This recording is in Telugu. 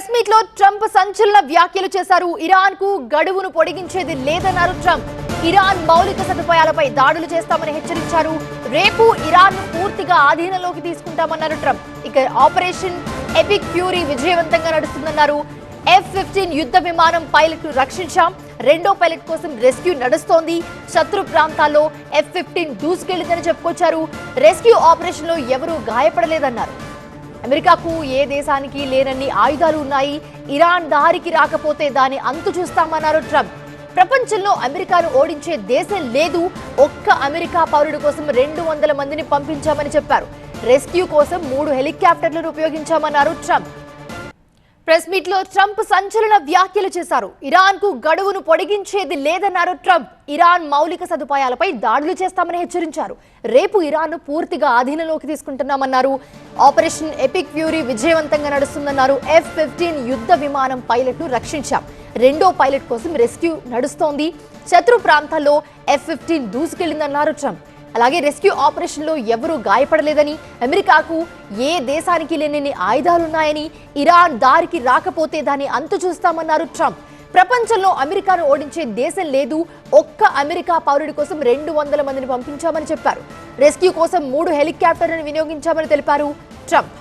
ప్రెస్ మీట్ లో ట్రంప్ సంచలన వ్యాఖ్యలు చేశారు. ఇరాన్ కు గడువును పొడిగించేది లేదన్నారు ట్రంప్. ఇరాన్ మౌలిక సదుపాయాలపై దాడులు చేస్తామని హెచ్చరించారు. రేపు ఇరాన్ ను పూర్తిగా ఆధీనంలోకి తీసుకుంటామన్నారు ట్రంప్. ఇక ఆపరేషన్ ఎపిక్ ఫ్యూరీ విజయవంతంగా నడుస్తుందన్నారు. F-15 యుద్ధ విమానం పైలట్ ను రక్షించాం. రెండో పైలట్ కోసం రెస్క్యూ నడుస్తోంది. శత్రు ప్రాంతాల్లో F-15 దూసుకెళ్లిందని చెప్పుకొచ్చారు. రెస్క్యూ ఆపరేషన్ లో ఎవరూ గాయపడలేదన్నారు. అమెరికాకు ఏ దేశానికి లేనన్ని ఆయుధాలు ఉన్నాయి. ఇరాన్ దారికి రాకపోతే దాని అంతు చూస్తామన్నారు ట్రంప్. ప్రపంచంలో అమెరికాను ఓడించే దేశం లేదు. ఒక్క అమెరికా పౌరుడి కోసం 200 మందిని పంపించామని చెప్పారు. రెస్క్యూ కోసం 3 హెలికాప్టర్లను ఉపయోగించామన్నారు ట్రంప్. ప్రెస్ మీట్ లో ట్రంప్ సంచలన వ్యాఖ్యలు చేశారు. ఇరాన్ కు గడువును పొడిగించేది లేదన్నారు ట్రంప్. ఇరాన్ మౌలిక సదుపాయాలపై దాడులు చేస్తామని హెచ్చరించారు. రేపు ఇరాన్ ను పూర్తిగా ఆధీనంలోకి తీసుకుంటున్నామన్నారు. ఆపరేషన్ ఎపిక్ ఫ్యూరీ విజయవంతంగా నడుస్తుందన్నారు. F-15 యుద్ధ విమానం పైలట్ ను రక్షించాం. రెండో పైలట్ కోసం రెస్క్యూ నడుస్తోంది. శత్రు ప్రాంతాల్లో F-15 దూసుకెళ్లిందన్నారు ట్రంప్. అలాగే రెస్క్యూ ఆపరేషన్ లో ఎవరూ గాయపడలేదని, అమెరికాకు ఏ దేశానికి లేని ఆయుధాలున్నాయని, ఇరాన్ దారికి రాకపోతే దాన్ని అంతు చూస్తామన్నారు ట్రంప్. ప్రపంచంలో అమెరికాను ఓడించే దేశం లేదు. ఒక్క అమెరికా పౌరుడి కోసం 200 మందిని పంపించామని చెప్పారు. రెస్క్యూ కోసం 3 హెలికాప్టర్లను వినియోగించామని తెలిపారు ట్రంప్.